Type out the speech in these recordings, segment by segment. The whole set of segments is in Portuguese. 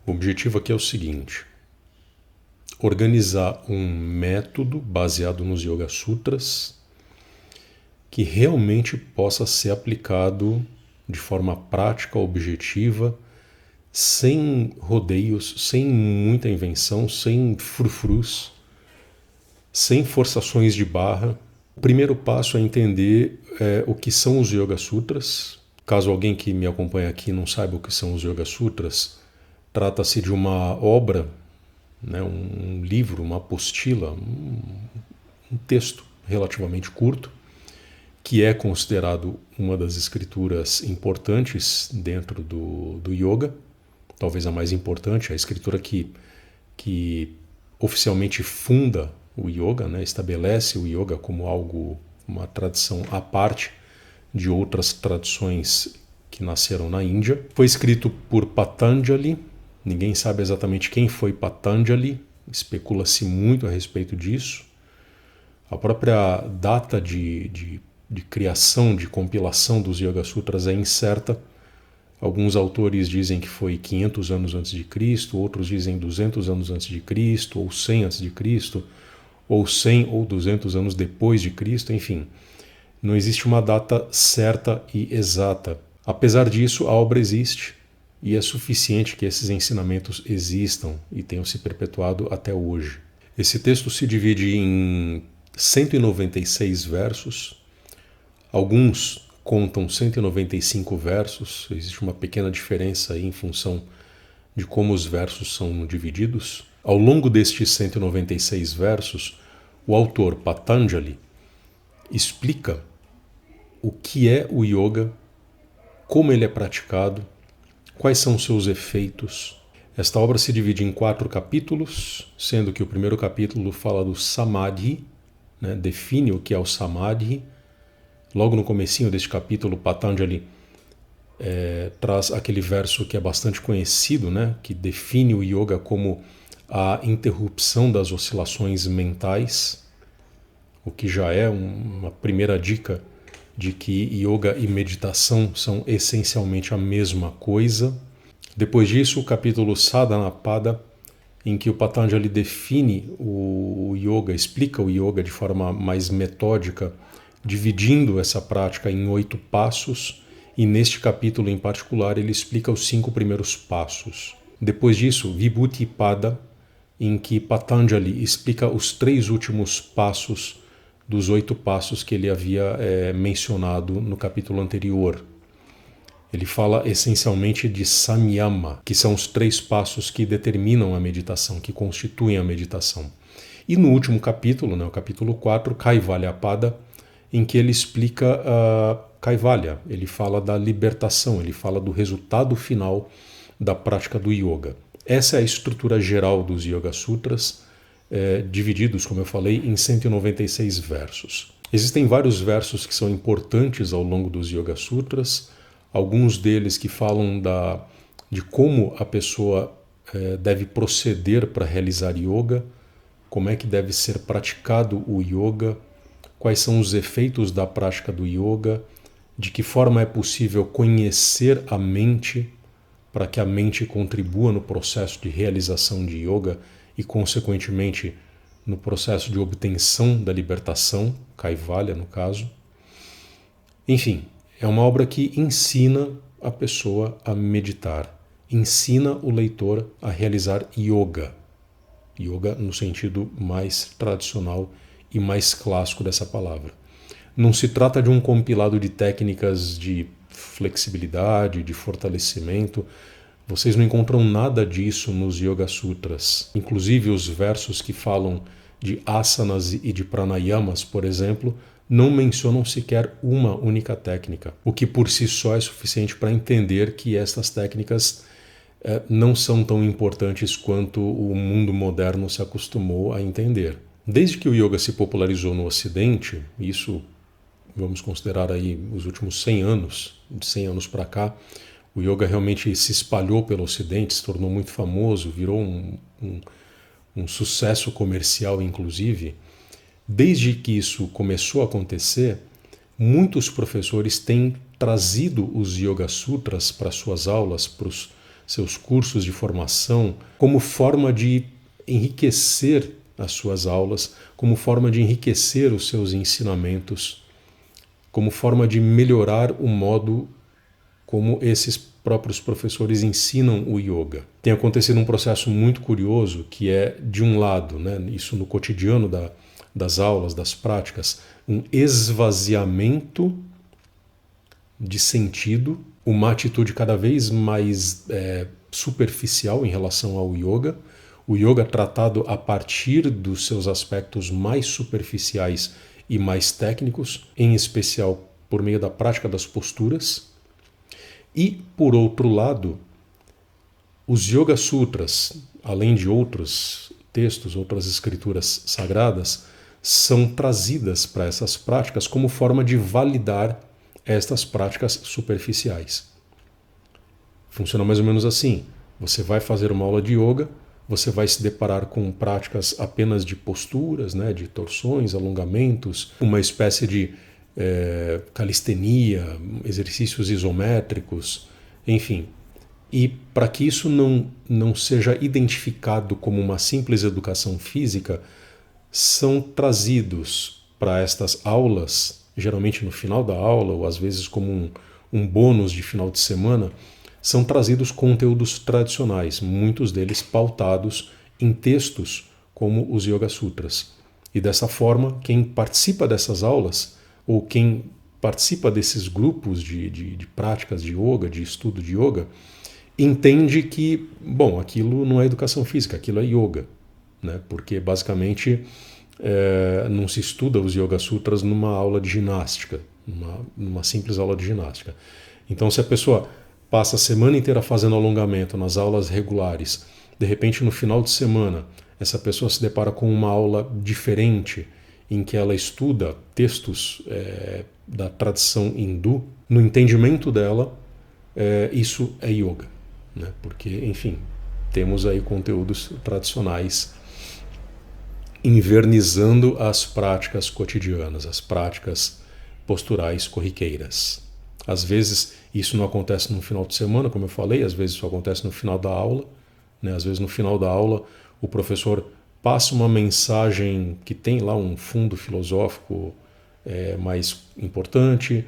O objetivo aqui é o seguinte: organizar um método baseado nos Yoga Sutras que realmente possa ser aplicado de forma prática, objetiva, sem rodeios, sem muita invenção, sem frufrus, sem forçações de barra. O primeiro passo é entender o que são os Yoga Sutras. Caso alguém que me acompanha aqui não saiba o que são os Yoga Sutras, trata-se de uma obra, né, um livro, uma apostila, um texto relativamente curto, que é considerado uma das escrituras importantes dentro do yoga, talvez a mais importante, a escritura que oficialmente funda o yoga, né, estabelece o yoga como algo, uma tradição à parte de outras tradições que nasceram na Índia. Foi escrito por Patanjali, ninguém sabe exatamente quem foi Patanjali, especula-se muito a respeito disso. A própria data de criação, de compilação dos Yoga Sutras é incerta. Alguns autores dizem que foi 500 anos antes de Cristo, outros dizem 200 anos antes de Cristo, ou 100 antes de Cristo, ou 100 ou 200 anos depois de Cristo, enfim. Não existe uma data certa e exata. Apesar disso, a obra existe e é suficiente que esses ensinamentos existam e tenham se perpetuado até hoje. Esse texto se divide em 196 versos. Alguns contam 195 versos, existe uma pequena diferença aí em função de como os versos são divididos. Ao longo destes 196 versos, o autor Patanjali explica o que é o yoga, como ele é praticado, quais são seus efeitos. Esta obra se divide em 4 capítulos, sendo que o primeiro capítulo fala do Samadhi, né, define o que é o Samadhi. Logo no comecinho deste capítulo, Patanjali traz aquele verso que é bastante conhecido, né, que define o yoga como a interrupção das oscilações mentais, o que já é uma primeira dica de que yoga e meditação são essencialmente a mesma coisa. Depois disso, o capítulo Sadhanapada, em que o Patanjali define o yoga, explica o yoga de forma mais metódica, dividindo essa prática em 8 passos, e neste capítulo em particular ele explica os 5 primeiros passos. Depois disso, Vibhuti-pada, em que Patanjali explica os 3 últimos passos dos 8 passos que ele havia mencionado no capítulo anterior. Ele fala essencialmente de Samyama, que são os 3 passos que determinam a meditação, que constituem a meditação. E no último capítulo, né, o capítulo 4, Kaivalya-pada, em que ele explica Kaivalya, ele fala da libertação, ele fala do resultado final da prática do yoga. Essa é a estrutura geral dos Yoga Sutras, divididos, como eu falei, em 196 versos. Existem vários versos que são importantes ao longo dos Yoga Sutras, alguns deles que falam de como a pessoa deve proceder para realizar yoga, como é que deve ser praticado o yoga, quais são os efeitos da prática do yoga, de que forma é possível conhecer a mente para que a mente contribua no processo de realização de yoga e, consequentemente, no processo de obtenção da libertação, Kaivalya no caso. Enfim, é uma obra que ensina a pessoa a meditar, ensina o leitor a realizar yoga. Yoga no sentido mais tradicional e mais clássico dessa palavra. Não se trata de um compilado de técnicas de flexibilidade, de fortalecimento. Vocês não encontram nada disso nos Yoga Sutras. Inclusive os versos que falam de asanas e de pranayamas, por exemplo, não mencionam sequer uma única técnica, o que por si só é suficiente para entender que estas técnicas não são tão importantes quanto o mundo moderno se acostumou a entender. Desde que o yoga se popularizou no Ocidente, isso vamos considerar aí os últimos 100 anos, de 100 anos para cá, o yoga realmente se espalhou pelo Ocidente, se tornou muito famoso, virou um sucesso comercial, inclusive. Desde que isso começou a acontecer, muitos professores têm trazido os Yoga Sutras para suas aulas, para os seus cursos de formação, como forma de enriquecer as suas aulas, como forma de enriquecer os seus ensinamentos, como forma de melhorar o modo como esses próprios professores ensinam o yoga. Tem acontecido um processo muito curioso que é, de um lado, né, isso no cotidiano das aulas, das práticas, um esvaziamento de sentido, uma atitude cada vez mais superficial em relação ao yoga, o yoga tratado a partir dos seus aspectos mais superficiais e mais técnicos, em especial por meio da prática das posturas. E, por outro lado, os Yoga Sutras, além de outros textos, outras escrituras sagradas, são trazidas para essas práticas como forma de validar estas práticas superficiais. Funciona mais ou menos assim. Você vai fazer uma aula de yoga, você vai se deparar com práticas apenas de posturas, né, de torções, alongamentos, uma espécie de calistenia, exercícios isométricos, enfim. E para que isso não seja identificado como uma simples educação física, são trazidos para estas aulas, geralmente no final da aula, ou às vezes como um bônus de final de semana, são trazidos conteúdos tradicionais, muitos deles pautados em textos como os Yoga Sutras. E dessa forma, quem participa dessas aulas, ou quem participa desses grupos de práticas de yoga, de estudo de yoga, entende que, bom, aquilo não é educação física, aquilo é yoga, né? Porque basicamente não se estuda os Yoga Sutras numa aula de ginástica, numa simples aula de ginástica. Então, se a pessoa passa a semana inteira fazendo alongamento nas aulas regulares, de repente no final de semana essa pessoa se depara com uma aula diferente em que ela estuda textos da tradição hindu, no entendimento dela, isso é yoga, né? Porque, enfim, temos aí conteúdos tradicionais invernizando as práticas cotidianas, as práticas posturais corriqueiras. Às vezes isso não acontece no final de semana, como eu falei, às vezes isso acontece no final da aula, né? Às vezes no final da aula o professor passa uma mensagem que tem lá um fundo filosófico mais importante,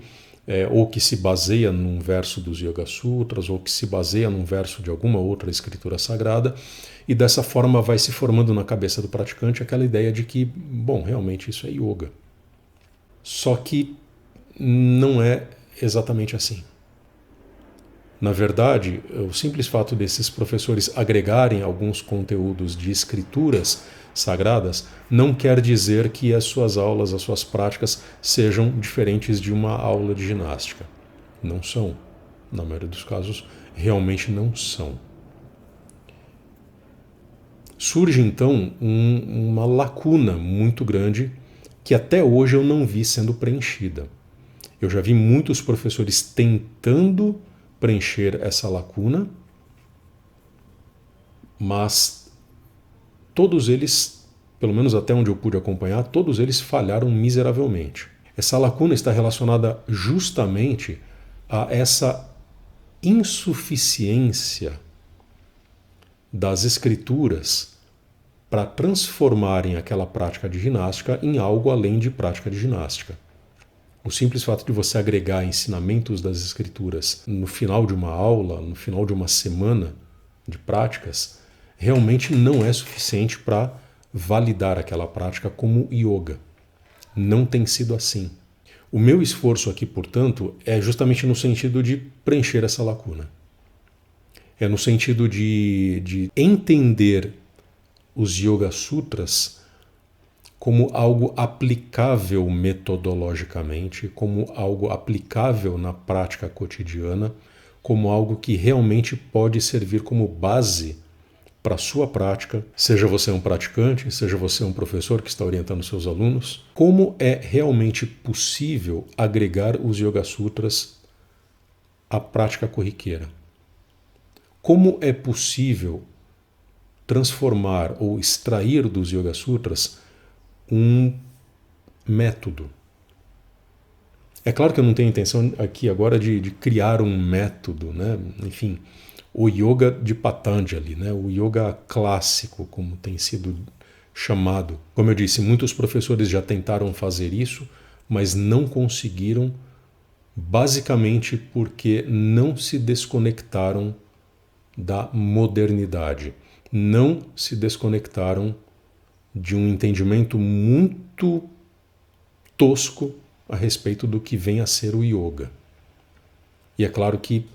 ou que se baseia num verso dos Yoga Sutras, ou que se baseia num verso de alguma outra escritura sagrada, e dessa forma vai se formando na cabeça do praticante aquela ideia de que, bom, realmente isso é yoga. Só que não é exatamente assim. Na verdade, o simples fato desses professores agregarem alguns conteúdos de escrituras sagradas não quer dizer que as suas aulas, as suas práticas sejam diferentes de uma aula de ginástica. Não são. Na maioria dos casos, realmente não são. Surge então uma lacuna muito grande que até hoje eu não vi sendo preenchida. Eu já vi muitos professores tentando preencher essa lacuna, mas todos eles, pelo menos até onde eu pude acompanhar, todos eles falharam miseravelmente. Essa lacuna está relacionada justamente a essa insuficiência das escrituras para transformarem aquela prática de ginástica em algo além de prática de ginástica. O simples fato de você agregar ensinamentos das escrituras no final de uma aula, no final de uma semana de práticas, realmente não é suficiente para validar aquela prática como yoga. Não tem sido assim. O meu esforço aqui, portanto, é justamente no sentido de preencher essa lacuna. É no sentido de entender os Yoga Sutras como algo aplicável metodologicamente, como algo aplicável na prática cotidiana, como algo que realmente pode servir como base para a sua prática, seja você um praticante, seja você um professor que está orientando seus alunos. Como é realmente possível agregar os Yoga Sutras à prática corriqueira? Como é possível transformar ou extrair dos Yoga Sutras um método? É claro que eu não tenho intenção aqui agora de criar um método, né? Enfim, o yoga de Patanjali, né? O yoga clássico, como tem sido chamado. Como eu disse, muitos professores já tentaram fazer isso, mas não conseguiram, basicamente porque não se desconectaram da modernidade, não se desconectaram de um entendimento muito tosco a respeito do que vem a ser o yoga. E é claro que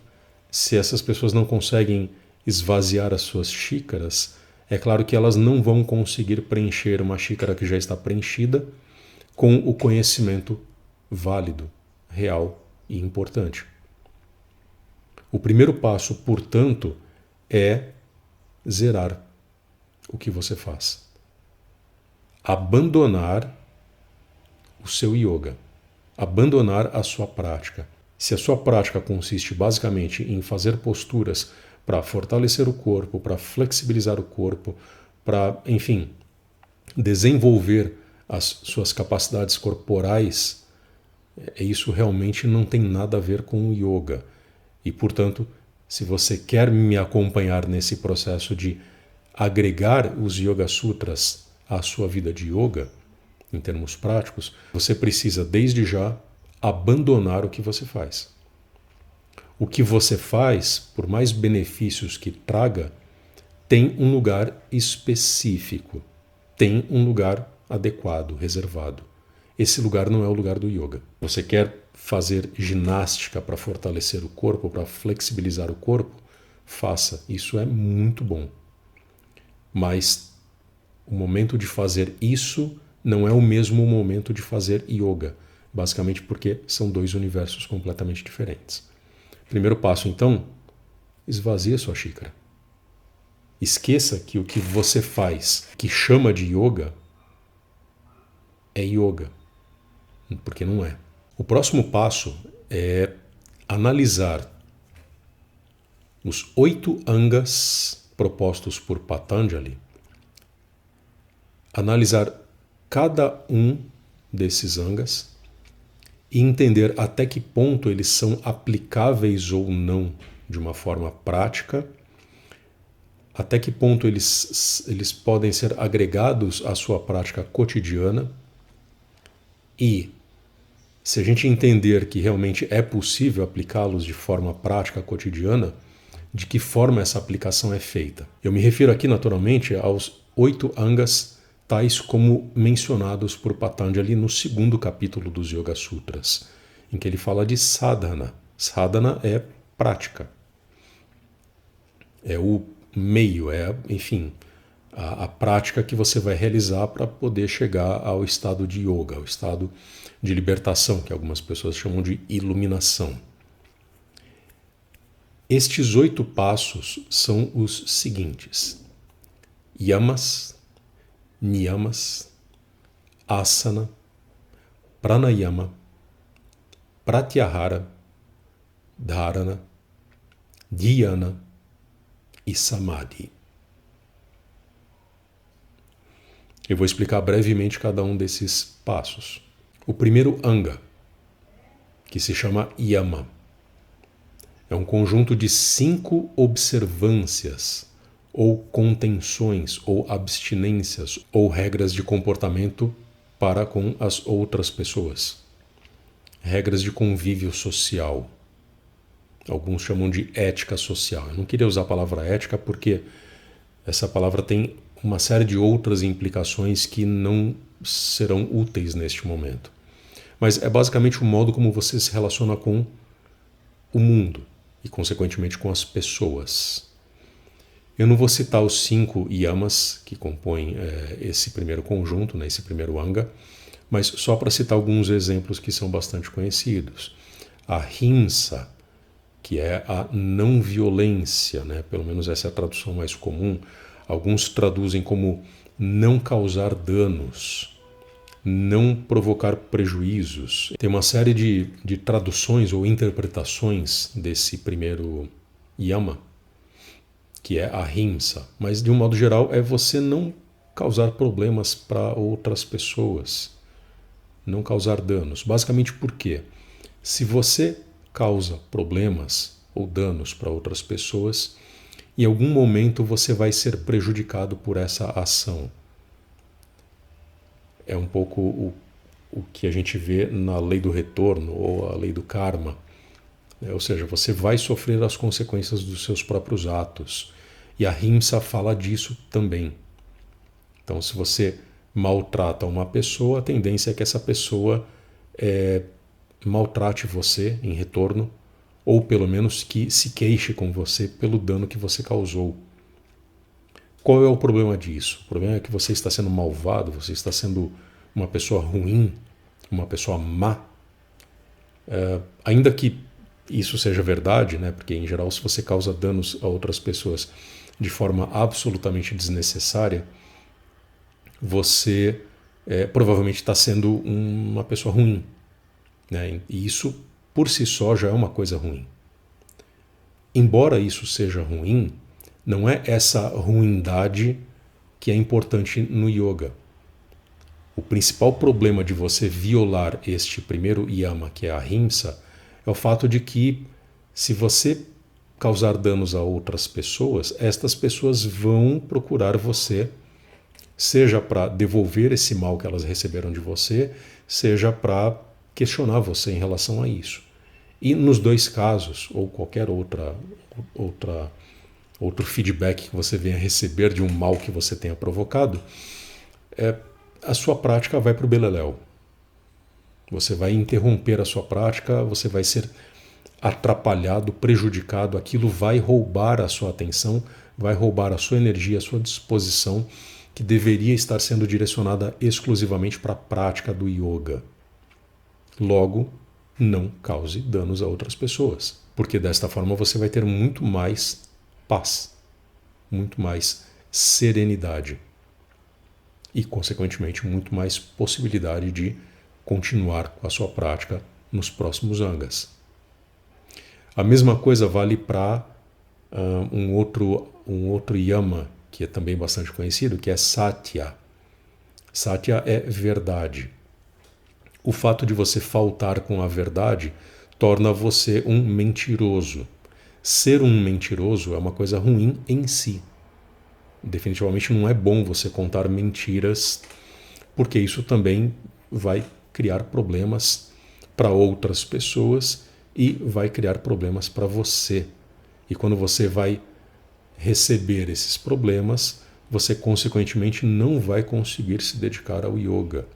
se essas pessoas não conseguem esvaziar as suas xícaras, é claro que elas não vão conseguir preencher uma xícara que já está preenchida com o conhecimento válido, real e importante. O primeiro passo, portanto, é zerar o que você faz. Abandonar o seu yoga. Abandonar a sua prática. Se a sua prática consiste basicamente em fazer posturas para fortalecer o corpo, para flexibilizar o corpo, para, enfim, desenvolver as suas capacidades corporais, isso realmente não tem nada a ver com o yoga. E, portanto, se você quer me acompanhar nesse processo de agregar os Yoga Sutras à sua vida de yoga, em termos práticos, você precisa, desde já, abandonar o que você faz. O que você faz, por mais benefícios que traga, tem um lugar específico, tem um lugar adequado, reservado. Esse lugar não é o lugar do yoga. Você quer fazer ginástica para fortalecer o corpo, para flexibilizar o corpo? Faça, isso é muito bom. Mas o momento de fazer isso não é o mesmo momento de fazer yoga, basicamente porque são dois universos completamente diferentes. Primeiro passo, então, esvazie a sua xícara. Esqueça que o que você faz, que chama de yoga, é yoga, porque não é. O próximo passo é analisar os 8 angas propostos por Patanjali, analisar cada um desses angas e entender até que ponto eles são aplicáveis ou não de uma forma prática, até que ponto eles podem ser agregados à sua prática cotidiana e, se a gente entender que realmente é possível aplicá-los de forma prática cotidiana, de que forma essa aplicação é feita. Eu me refiro aqui naturalmente aos 8 angas tais como mencionados por Patanjali no 2º capítulo dos Yoga Sutras, em que ele fala de sadhana. Sadhana é prática. É o meio, enfim, a prática que você vai realizar para poder chegar ao estado de yoga, ao estado de libertação, que algumas pessoas chamam de iluminação. Estes 8 passos são os seguintes: yamas, niyamas, asana, pranayama, pratyahara, dharana, dhyana e samadhi. Eu vou explicar brevemente cada um desses passos. O primeiro anga, que se chama yama, é um conjunto de 5 observâncias, ou contenções, ou abstinências, ou regras de comportamento para com as outras pessoas. Regras de convívio social. Alguns chamam de ética social. Eu não queria usar a palavra ética porque essa palavra tem uma série de outras implicações que não serão úteis neste momento. Mas é basicamente o modo como você se relaciona com o mundo e, consequentemente, com as pessoas. Eu não vou citar os 5 yamas que compõem esse primeiro conjunto, né, esse primeiro anga, mas só para citar alguns exemplos que são bastante conhecidos. A ahimsa, que é a não violência, né? Pelo menos essa é a tradução mais comum. Alguns traduzem como não causar danos, não provocar prejuízos. Tem uma série de traduções ou interpretações desse primeiro yama, que é a ahimsa, mas de um modo geral é você não causar problemas para outras pessoas, não causar danos. Basicamente por quê? Se você causa problemas, ou danos para outras pessoas, em algum momento você vai ser prejudicado por essa ação. É um pouco o que a gente vê na lei do retorno ou a lei do karma. Ou seja, você vai sofrer as consequências dos seus próprios atos. E a Ahimsa fala disso também. Então, se você maltrata uma pessoa, a tendência é que essa pessoa maltrate você em retorno, ou pelo menos que se queixe com você pelo dano que você causou. Qual é o problema disso? O problema é que você está sendo malvado, você está sendo uma pessoa ruim, uma pessoa má. Ainda que isso seja verdade, né? Porque em geral, se você causa danos a outras pessoas de forma absolutamente desnecessária, você provavelmente está sendo uma pessoa ruim, né? E isso por si só já é uma coisa ruim. Embora isso seja ruim, não é essa ruindade que é importante no yoga. O principal problema de você violar este primeiro yama, que é a ahimsa, é o fato de que se você causar danos a outras pessoas, estas pessoas vão procurar você, seja para devolver esse mal que elas receberam de você, seja para questionar você em relação a isso. E nos dois casos, ou qualquer outro feedback que você venha receber de um mal que você tenha provocado, a sua prática vai para o beleléu. Você vai interromper a sua prática, você vai ser atrapalhado, prejudicado, aquilo vai roubar a sua atenção, vai roubar a sua energia, a sua disposição, que deveria estar sendo direcionada exclusivamente para a prática do yoga. Logo, não cause danos a outras pessoas, porque desta forma você vai ter muito mais paz, muito mais serenidade e, consequentemente, muito mais possibilidade de continuar com a sua prática nos próximos angas. A mesma coisa vale para um outro yama, que é também bastante conhecido, que é Satya. Satya é verdade. O fato de você faltar com a verdade torna você um mentiroso. Ser um mentiroso é uma coisa ruim em si. Definitivamente não é bom você contar mentiras, porque isso também vai criar problemas para outras pessoas e vai criar problemas para você. E quando você vai receber esses problemas, você consequentemente não vai conseguir se dedicar ao yoga.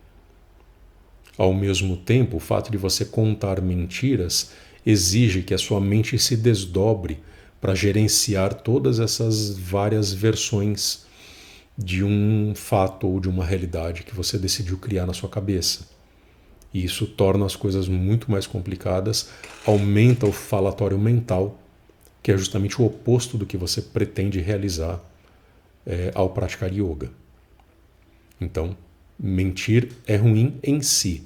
Ao mesmo tempo, o fato de você contar mentiras exige que a sua mente se desdobre para gerenciar todas essas várias versões de um fato ou de uma realidade que você decidiu criar na sua cabeça. E isso torna as coisas muito mais complicadas, aumenta o falatório mental, que é justamente o oposto do que você pretende realizar ao praticar yoga. Então, mentir é ruim em si.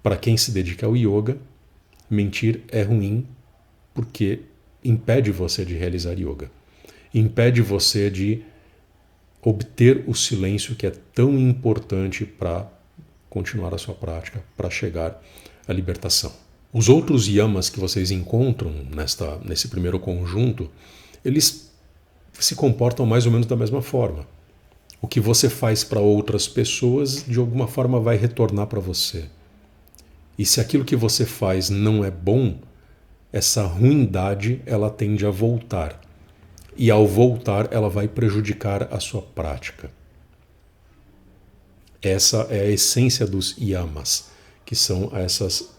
Para quem se dedica ao yoga, mentir é ruim porque impede você de realizar yoga. Impede você de obter o silêncio que é tão importante para continuar a sua prática, para chegar à libertação. Os outros yamas que vocês encontram nesse primeiro conjunto, eles se comportam mais ou menos da mesma forma. O que você faz para outras pessoas, de alguma forma, vai retornar para você. E se aquilo que você faz não é bom, essa ruindade ela tende a voltar. E ao voltar, ela vai prejudicar a sua prática. Essa é a essência dos yamas, que são essas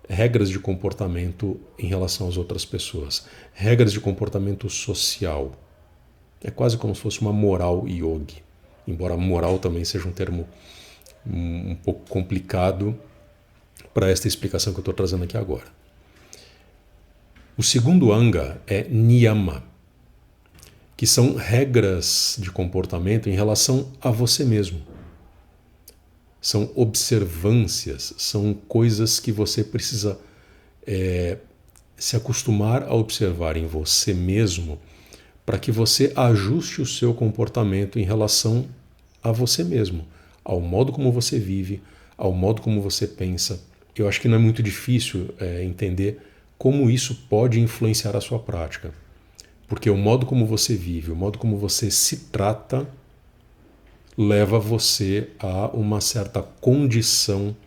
regras de comportamento em relação às outras pessoas. Regras de comportamento social. É quase como se fosse uma moral yogi. Embora moral também seja um termo um pouco complicado para esta explicação que eu estou trazendo aqui agora. O segundo anga é niyama, que são regras de comportamento em relação a você mesmo. São observâncias, são coisas que você precisa se acostumar a observar em você mesmo para que você ajuste o seu comportamento em relação a você mesmo, ao modo como você vive, ao modo como você pensa. Eu acho que não é muito difícil entender como isso pode influenciar a sua prática. Porque o modo como você vive, o modo como você se trata, leva você a uma certa condição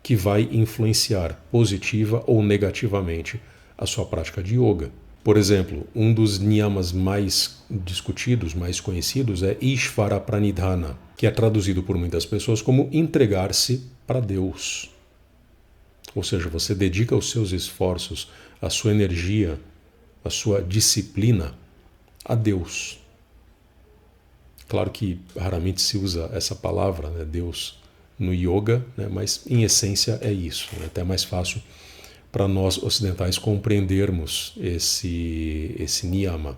que vai influenciar positiva ou negativamente a sua prática de yoga. Por exemplo, um dos niyamas mais discutidos, mais conhecidos é Ishvara Pranidhana, que é traduzido por muitas pessoas como entregar-se para Deus. Ou seja, você dedica os seus esforços, a sua energia, a sua disciplina a Deus. Claro que raramente se usa essa palavra, né, Deus, no yoga, né, mas em essência é isso. É até mais fácil para nós ocidentais compreendermos esse niyama.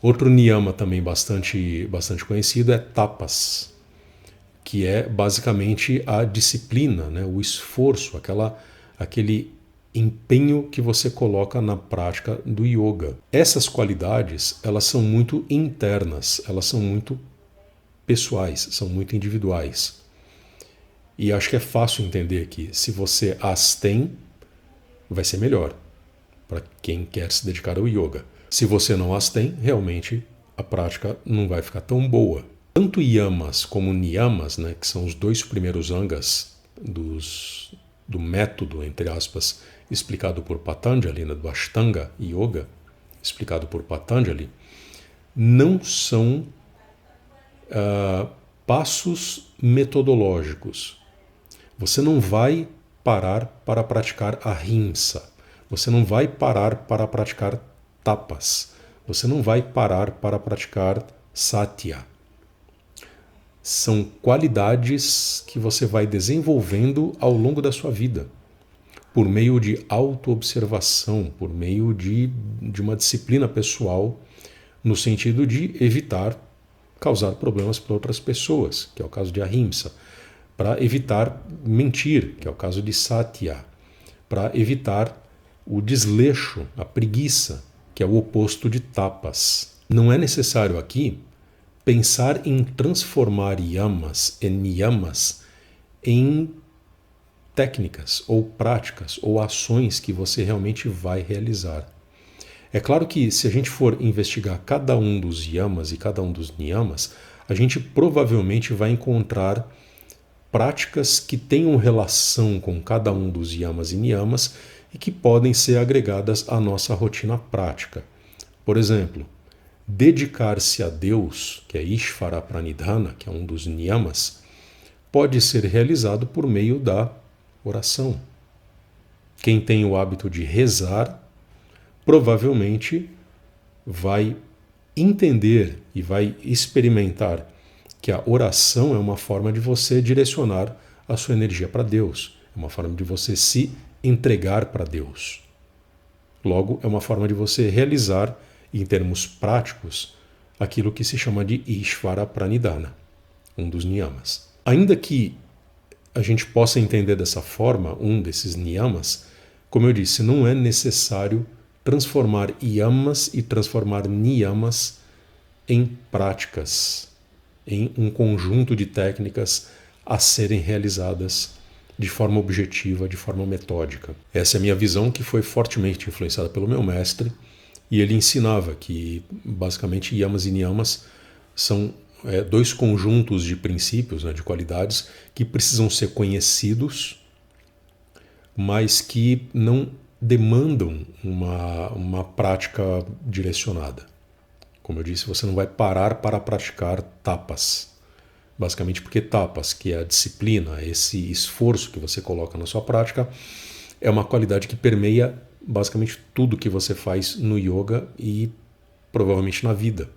Outro niyama também bastante conhecido é tapas, que é basicamente a disciplina, né, o esforço, aquele empenho que você coloca na prática do yoga. Essas qualidades, elas são muito internas, elas são muito pessoais, são muito individuais. E acho que é fácil entender que se você as tem, vai ser melhor para quem quer se dedicar ao yoga. Se você não as tem, realmente a prática não vai ficar tão boa. Tanto yamas como niyamas, né, que são os dois primeiros angas do método, entre aspas, explicado por Patanjali, né, do Ashtanga Yoga, explicado por Patanjali, não são passos metodológicos. Você não vai parar para praticar ahimsa. Você não vai parar para praticar tapas. Você não vai parar para praticar satya. São qualidades que você vai desenvolvendo ao longo da sua vida, por meio de autoobservação, por meio de uma disciplina pessoal, no sentido de evitar causar problemas para outras pessoas, que é o caso de ahimsa, para evitar mentir, que é o caso de satya, para evitar o desleixo, a preguiça, que é o oposto de tapas. Não é necessário aqui pensar em transformar yamas e niyamas em técnicas ou práticas ou ações que você realmente vai realizar. É claro que se a gente for investigar cada um dos yamas e cada um dos niyamas, a gente provavelmente vai encontrar práticas que tenham relação com cada um dos yamas e niyamas e que podem ser agregadas à nossa rotina prática. Por exemplo, dedicar-se a Deus, que é Ishvara Pranidhana, que é um dos niyamas, pode ser realizado por meio da oração. Quem tem o hábito de rezar, provavelmente vai entender e vai experimentar que a oração é uma forma de você direcionar a sua energia para Deus, é uma forma de você se entregar para Deus. Logo, é uma forma de você realizar, em termos práticos, aquilo que se chama de Ishvara Pranidhana, um dos niyamas. Ainda que a gente possa entender dessa forma, um desses niyamas, como eu disse, não é necessário transformar yamas e transformar niyamas em práticas, em um conjunto de técnicas a serem realizadas de forma objetiva, de forma metódica. Essa é a minha visão, que foi fortemente influenciada pelo meu mestre, e ele ensinava que, basicamente, yamas e niyamas são dois conjuntos de princípios, né, de qualidades, que precisam ser conhecidos, mas que não demandam uma prática direcionada. Como eu disse, você não vai parar para praticar tapas. Basicamente porque tapas, que é a disciplina, esse esforço que você coloca na sua prática, é uma qualidade que permeia basicamente tudo que você faz no yoga e provavelmente na vida.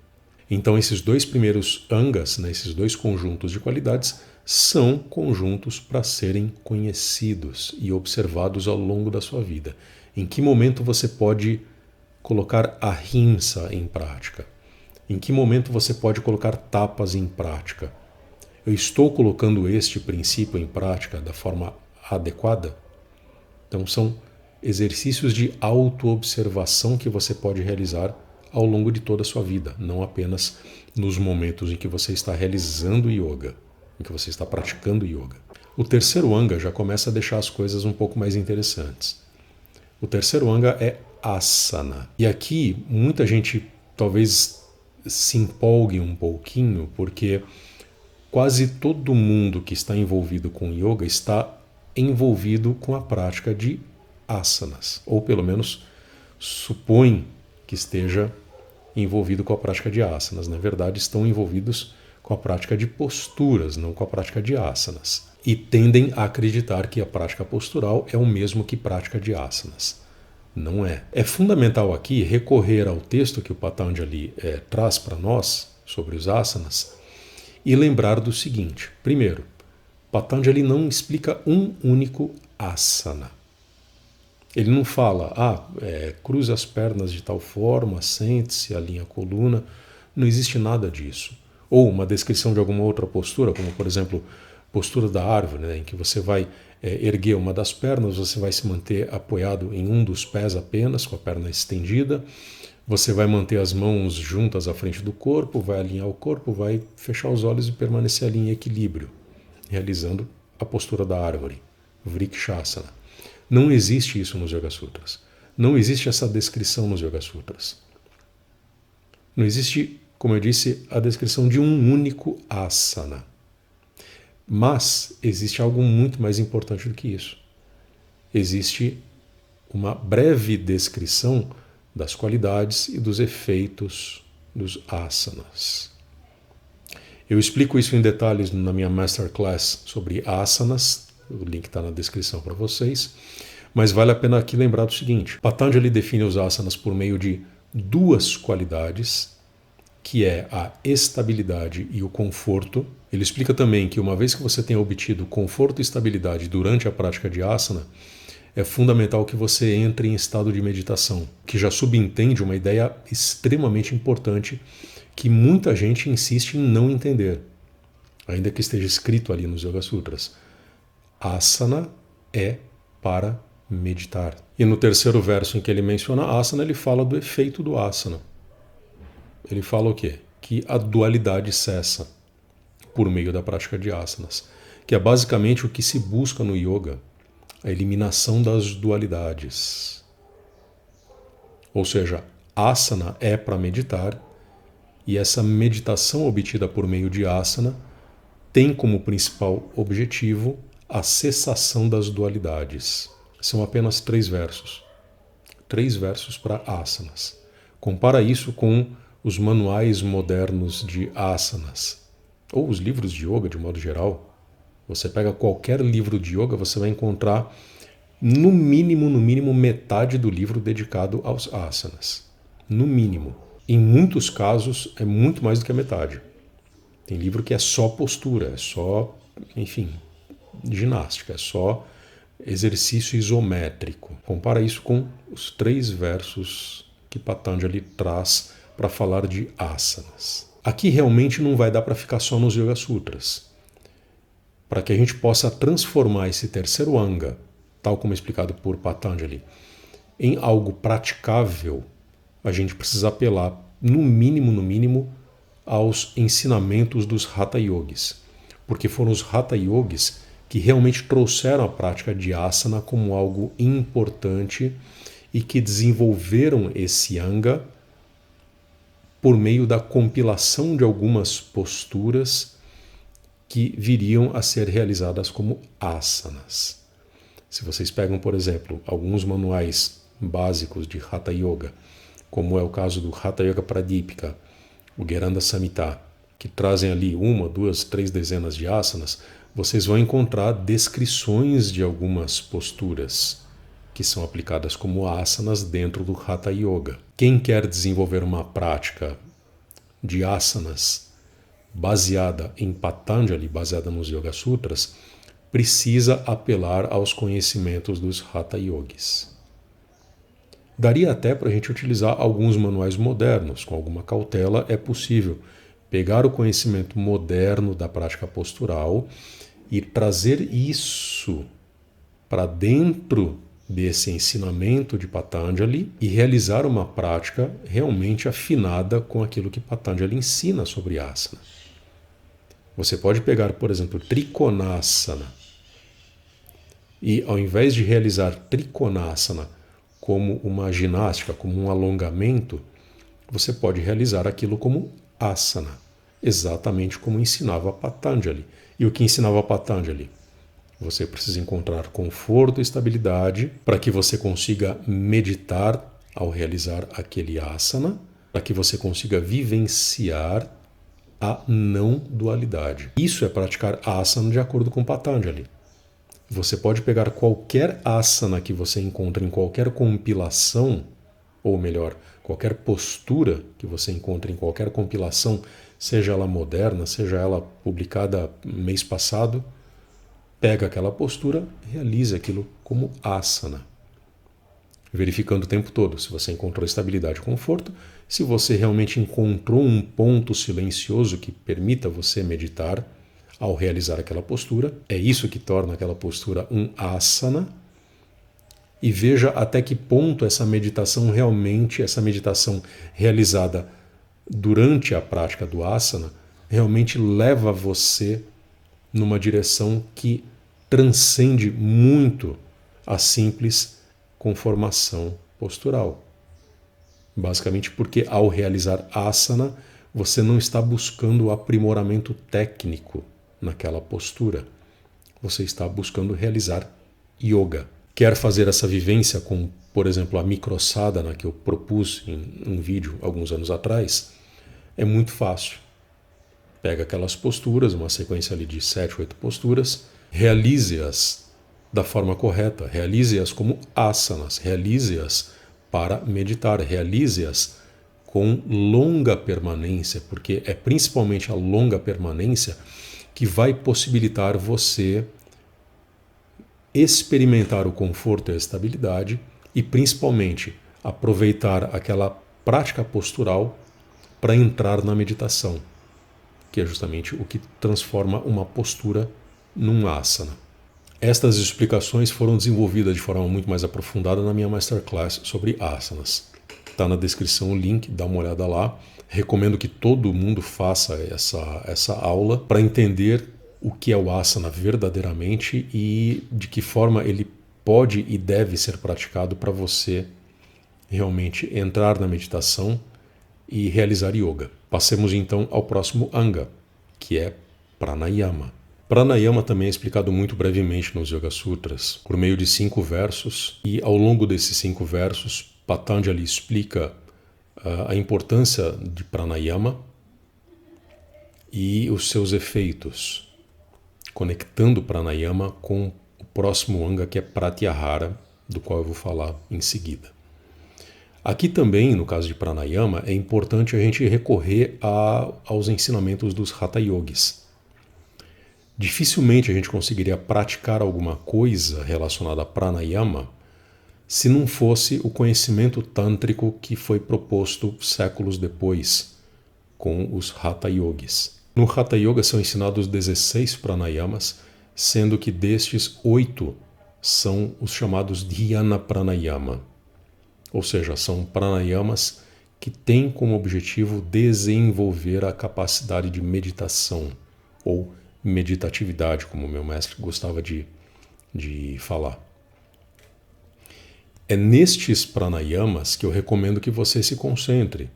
Então esses dois primeiros angas, né, esses dois conjuntos de qualidades, são conjuntos para serem conhecidos e observados ao longo da sua vida. Em que momento você pode colocar ahimsa em prática? Em que momento você pode colocar tapas em prática? Eu estou colocando este princípio em prática da forma adequada? Então são exercícios de autoobservação que você pode realizar ao longo de toda a sua vida, não apenas nos momentos em que você está realizando yoga, em que você está praticando yoga. O terceiro anga já começa a deixar as coisas um pouco mais interessantes. O terceiro anga é asana. E aqui muita gente talvez se empolgue um pouquinho, porque quase todo mundo que está envolvido com yoga está envolvido com a prática de asanas, ou pelo menos supõe que esteja envolvido com a prática de asanas. Na verdade, estão envolvidos com a prática de posturas, não com a prática de asanas. E tendem a acreditar que a prática postural é o mesmo que prática de asanas. Não é. É fundamental aqui recorrer ao texto que o Patanjali traz para nós sobre os asanas e lembrar do seguinte. Primeiro, Patanjali não explica um único asana. Ele não fala, cruze as pernas de tal forma, sente-se, alinha a coluna. Não existe nada disso. Ou uma descrição de alguma outra postura, como por exemplo, postura da árvore, né, em que você vai erguer uma das pernas, você vai se manter apoiado em um dos pés apenas, com a perna estendida, você vai manter as mãos juntas à frente do corpo, vai alinhar o corpo, vai fechar os olhos e permanecer ali em equilíbrio, realizando a postura da árvore, Vrikshasana. Não existe isso nos Yoga Sutras. Não existe essa descrição nos Yoga Sutras. Não existe, como eu disse, a descrição de um único asana. Mas existe algo muito mais importante do que isso. Existe uma breve descrição das qualidades e dos efeitos dos asanas. Eu explico isso em detalhes na minha Masterclass sobre asanas, o link está na descrição para vocês, mas vale a pena aqui lembrar do seguinte: Patanjali define os asanas por meio de duas qualidades, que é a estabilidade e o conforto. Ele explica também que uma vez que você tenha obtido conforto e estabilidade durante a prática de asana, é fundamental que você entre em estado de meditação, que já subentende uma ideia extremamente importante que muita gente insiste em não entender, ainda que esteja escrito ali nos Yoga Sutras. Asana é para meditar. E no terceiro verso em que ele menciona asana, ele fala do efeito do asana. Ele fala o quê? Que a dualidade cessa por meio da prática de asanas, que é basicamente o que se busca no yoga, a eliminação das dualidades. Ou seja, asana é para meditar, e essa meditação obtida por meio de asana tem como principal objetivo a cessação das dualidades. São apenas 3 versos. 3 versos para asanas. Compara isso com os manuais modernos de asanas, ou os livros de yoga de modo geral. Você pega qualquer livro de yoga, você vai encontrar no mínimo metade do livro dedicado aos asanas. No mínimo. Em muitos casos é muito mais do que a metade. Tem livro que é só postura, é só, ginástica, é só exercício isométrico. Compara isso com os 3 versos que Patanjali traz para falar de asanas. Aqui realmente não vai dar para ficar só nos Yoga Sutras. Para que a gente possa transformar esse terceiro anga, tal como explicado por Patanjali, em algo praticável, a gente precisa apelar, no mínimo, aos ensinamentos dos Hatha Yogis. Porque foram os Hatha Yogis que realmente trouxeram a prática de asana como algo importante e que desenvolveram esse anga por meio da compilação de algumas posturas que viriam a ser realizadas como asanas. Se vocês pegam, por exemplo, alguns manuais básicos de Hatha Yoga, como é o caso do Hatha Yoga Pradipika, o Gheranda Samhita, que trazem ali 1, 2, 3 dezenas de asanas, vocês vão encontrar descrições de algumas posturas que são aplicadas como asanas dentro do Hatha Yoga. Quem quer desenvolver uma prática de asanas baseada em Patanjali, baseada nos Yoga Sutras, precisa apelar aos conhecimentos dos Hatha Yogis. Daria até para a gente utilizar alguns manuais modernos, com alguma cautela é possível pegar o conhecimento moderno da prática postural e trazer isso para dentro desse ensinamento de Patanjali e realizar uma prática realmente afinada com aquilo que Patanjali ensina sobre asana. Você pode pegar, por exemplo, Trikonasana e, ao invés de realizar Trikonasana como uma ginástica, como um alongamento, você pode realizar aquilo como asana, exatamente como ensinava Patanjali. E o que ensinava Patanjali? Você precisa encontrar conforto e estabilidade para que você consiga meditar ao realizar aquele asana, para que você consiga vivenciar a não dualidade. Isso é praticar asana de acordo com Patanjali. Você pode pegar qualquer asana que você encontra em qualquer compilação, ou melhor, qualquer postura que você encontra em qualquer compilação, seja ela moderna, seja ela publicada mês passado, pega aquela postura, realiza aquilo como asana, verificando o tempo todo se você encontrou estabilidade e conforto, se você realmente encontrou um ponto silencioso que permita você meditar ao realizar aquela postura. É isso que torna aquela postura um asana. E veja até que ponto essa meditação realmente, essa meditação realizada durante a prática do asana, realmente leva você numa direção que transcende muito a simples conformação postural. Basicamente porque ao realizar asana, você não está buscando o aprimoramento técnico naquela postura. Você está buscando realizar yoga. Quer fazer essa vivência com, por exemplo, a microsadhana que eu propus em um vídeo alguns anos atrás? É muito fácil. Pega aquelas posturas, uma sequência ali de 7, 8 posturas, realize-as da forma correta, realize-as como asanas, realize-as para meditar, realize-as com longa permanência, porque é principalmente a longa permanência que vai possibilitar você experimentar o conforto e a estabilidade e principalmente aproveitar aquela prática postural para entrar na meditação, que é justamente o que transforma uma postura num asana. Estas explicações foram desenvolvidas de forma muito mais aprofundada na minha masterclass sobre asanas. Está na descrição o link, dá uma olhada lá. Recomendo que todo mundo faça essa aula para entender o que é o asana verdadeiramente e de que forma ele pode e deve ser praticado para você realmente entrar na meditação e realizar yoga. Passemos então ao próximo anga, que é pranayama. Pranayama também é explicado muito brevemente nos Yoga Sutras, por meio de 5 versos, e ao longo desses 5 versos, Patanjali explica a importância de pranayama e os seus efeitos, conectando pranayama com o próximo anga, que é pratyahara, do qual eu vou falar em seguida. Aqui também, no caso de pranayama, é importante a gente recorrer aos ensinamentos dos Hatha Yogis. Dificilmente a gente conseguiria praticar alguma coisa relacionada a pranayama se não fosse o conhecimento tântrico que foi proposto séculos depois com os Hatha Yogis. No Hatha Yoga são ensinados 16 pranayamas, sendo que destes 8 são os chamados Dhyana Pranayama, ou seja, são pranayamas que têm como objetivo desenvolver a capacidade de meditação ou meditatividade, como meu mestre gostava de falar. É nestes pranayamas que eu recomendo que você se concentre.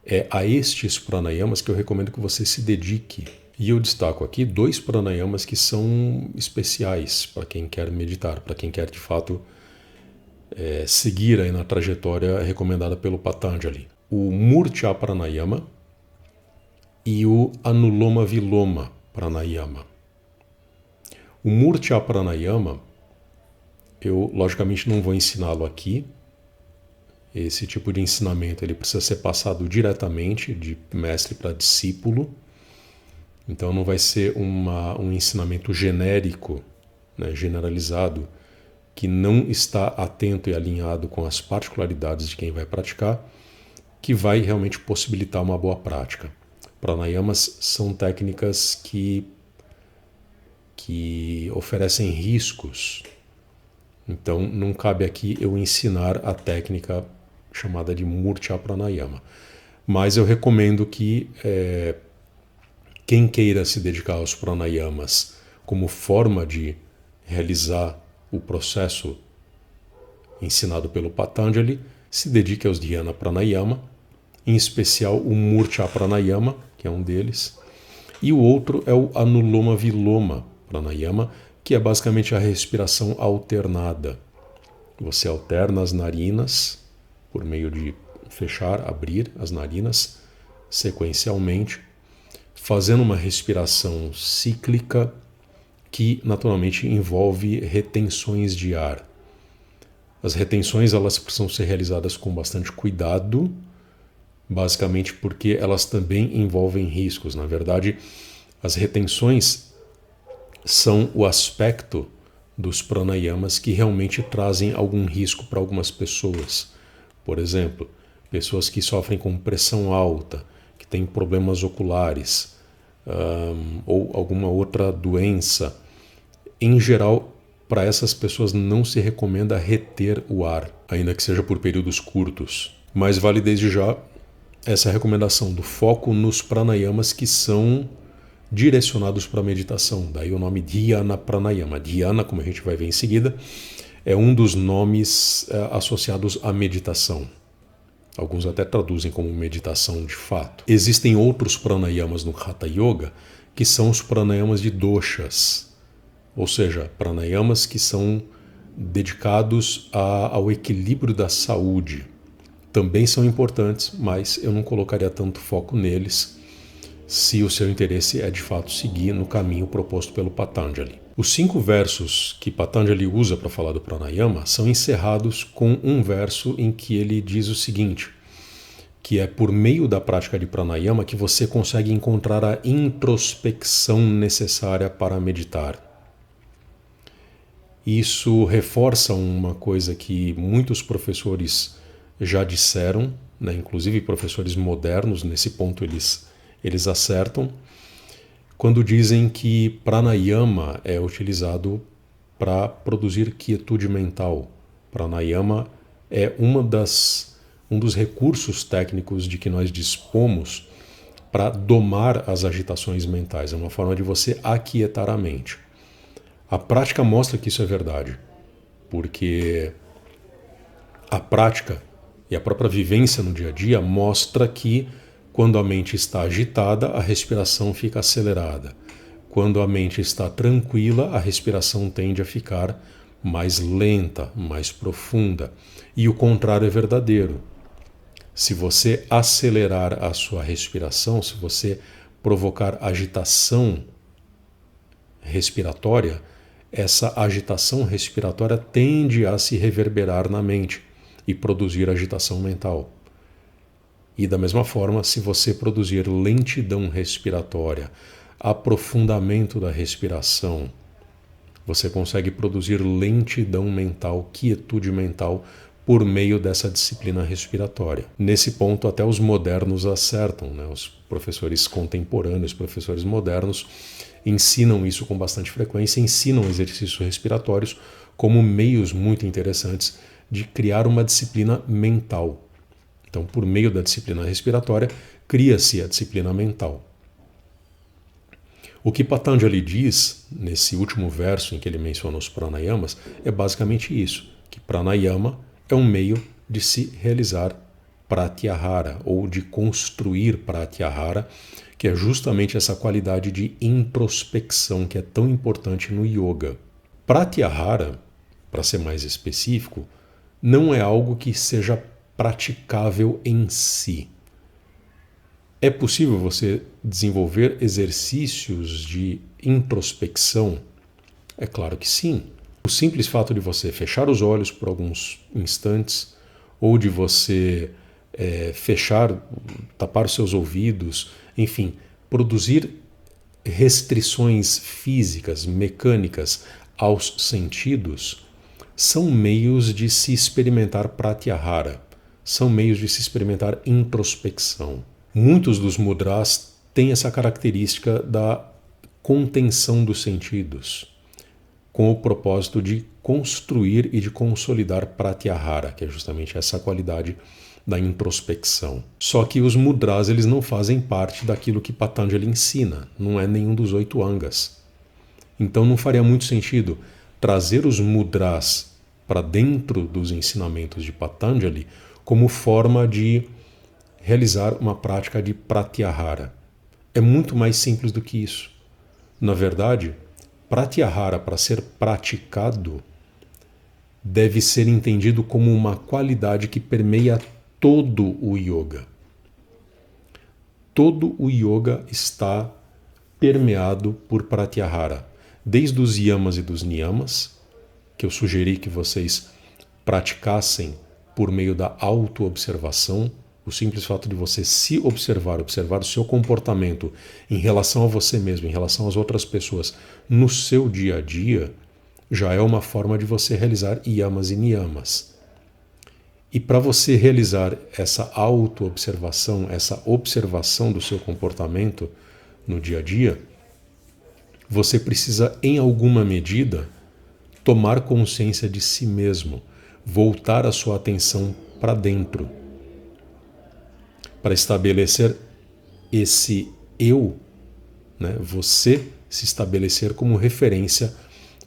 É a estes pranayamas que eu recomendo que você se dedique. E eu destaco aqui 2 pranayamas que são especiais para quem quer meditar, para quem quer de fato seguir aí na trajetória recomendada pelo Patanjali. O Murcha Pranayama e o Anuloma Viloma Pranayama. O Murcha Pranayama, eu logicamente não vou ensiná-lo aqui. Esse tipo de ensinamento ele precisa ser passado diretamente de mestre para discípulo. Então não vai ser um ensinamento genérico, né, generalizado, que não está atento e alinhado com as particularidades de quem vai praticar, que vai realmente possibilitar uma boa prática. Pranayamas são técnicas que oferecem riscos. Então não cabe aqui eu ensinar a técnica chamada de Murcha Pranayama. Mas eu recomendo que quem queira se dedicar aos pranayamas como forma de realizar o processo ensinado pelo Patanjali, se dedique aos Dhyana Pranayama, em especial o Murcha Pranayama, que é um deles, e o outro é o Anuloma Viloma Pranayama, que é basicamente a respiração alternada. Você alterna as narinas por meio de fechar, abrir as narinas sequencialmente, fazendo uma respiração cíclica que naturalmente envolve retenções de ar. As retenções elas precisam ser realizadas com bastante cuidado, basicamente porque elas também envolvem riscos. Na verdade, as retenções são o aspecto dos pranayamas que realmente trazem algum risco para algumas pessoas. Por exemplo, pessoas que sofrem com pressão alta, que têm problemas oculares, ou alguma outra doença. Em geral, para essas pessoas não se recomenda reter o ar, ainda que seja por períodos curtos. Mas vale desde já essa recomendação do foco nos pranayamas que são direcionados para a meditação. Daí o nome Dhyana Pranayama. Dhyana, como a gente vai ver em seguida, é um dos nomes associados à meditação. Alguns até traduzem como meditação de fato. Existem outros pranayamas no Hatha Yoga que são os pranayamas de doshas, ou seja, pranayamas que são dedicados ao equilíbrio da saúde. Também são importantes, mas eu não colocaria tanto foco neles se o seu interesse é de fato seguir no caminho proposto pelo Patanjali. Os 5 versos que Patanjali usa para falar do pranayama são encerrados com um verso em que ele diz o seguinte, que é por meio da prática de pranayama que você consegue encontrar a introspecção necessária para meditar. Isso reforça uma coisa que muitos professores já disseram, né? Inclusive professores modernos, nesse ponto eles acertam, quando dizem que pranayama é utilizado para produzir quietude mental. Pranayama é um dos recursos técnicos de que nós dispomos para domar as agitações mentais. É uma forma de você aquietar a mente. A prática mostra que isso é verdade, porque a prática e a própria vivência no dia a dia mostra que quando a mente está agitada, a respiração fica acelerada. Quando a mente está tranquila, a respiração tende a ficar mais lenta, mais profunda. E o contrário é verdadeiro. Se você acelerar a sua respiração, se você provocar agitação respiratória, essa agitação respiratória tende a se reverberar na mente e produzir agitação mental. E da mesma forma, se você produzir lentidão respiratória, aprofundamento da respiração, você consegue produzir lentidão mental, quietude mental, por meio dessa disciplina respiratória. Nesse ponto, até os modernos acertam, né? Os professores contemporâneos, professores modernos, ensinam isso com bastante frequência, ensinam exercícios respiratórios como meios muito interessantes de criar uma disciplina mental. Então, por meio da disciplina respiratória, cria-se a disciplina mental. O que Patanjali diz, nesse último verso em que ele menciona os pranayamas, é basicamente isso, que pranayama é um meio de se realizar pratyahara, ou de construir pratyahara, que é justamente essa qualidade de introspecção que é tão importante no yoga. Pratyahara, para ser mais específico, não é algo que seja praticável em si. É possível você desenvolver exercícios de introspecção? É claro que sim. O simples fato de você fechar os olhos por alguns instantes, ou de você tapar os seus ouvidos, enfim, produzir restrições físicas, mecânicas aos sentidos, são meios de se experimentar pratyahara. São meios de se experimentar introspecção. Muitos dos mudras têm essa característica da contenção dos sentidos, com o propósito de construir e de consolidar pratyahara, que é justamente essa qualidade da introspecção. Só que os mudras eles não fazem parte daquilo que Patanjali ensina, não é nenhum dos 8 angas. Então não faria muito sentido trazer os mudras para dentro dos ensinamentos de Patanjali como forma de realizar uma prática de pratyahara. É muito mais simples do que isso. Na verdade, pratyahara, para ser praticado, deve ser entendido como uma qualidade que permeia todo o yoga. Todo o yoga está permeado por pratyahara, desde os yamas e dos niyamas, que eu sugeri que vocês praticassem por meio da autoobservação. O simples fato de você se observar, observar o seu comportamento em relação a você mesmo, em relação às outras pessoas, no seu dia a dia, já é uma forma de você realizar yamas e niyamas. E para você realizar essa autoobservação, essa observação do seu comportamento no dia a dia, você precisa, em alguma medida, tomar consciência de si mesmo, voltar a sua atenção para dentro, para estabelecer esse eu, né, você se estabelecer como referência